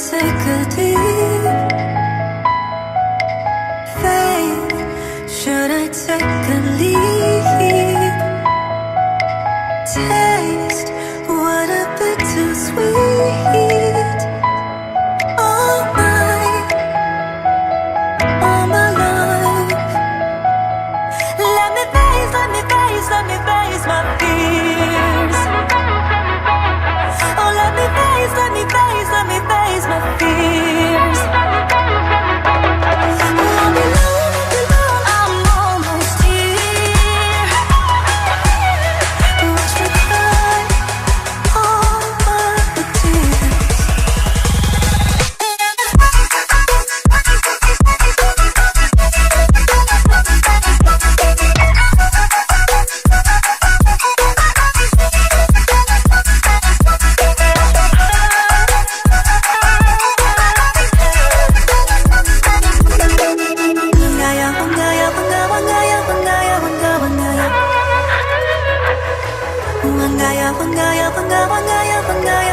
take a deep faith? Should I take a leap? Taste what a bittersweet. All my life. Let me face my fears. Oh, let me face my fears. Won't be long, I'm almost here. Watch me cry all my tears. Wangaya, wangaya, wangaya, wangaya, wangaya.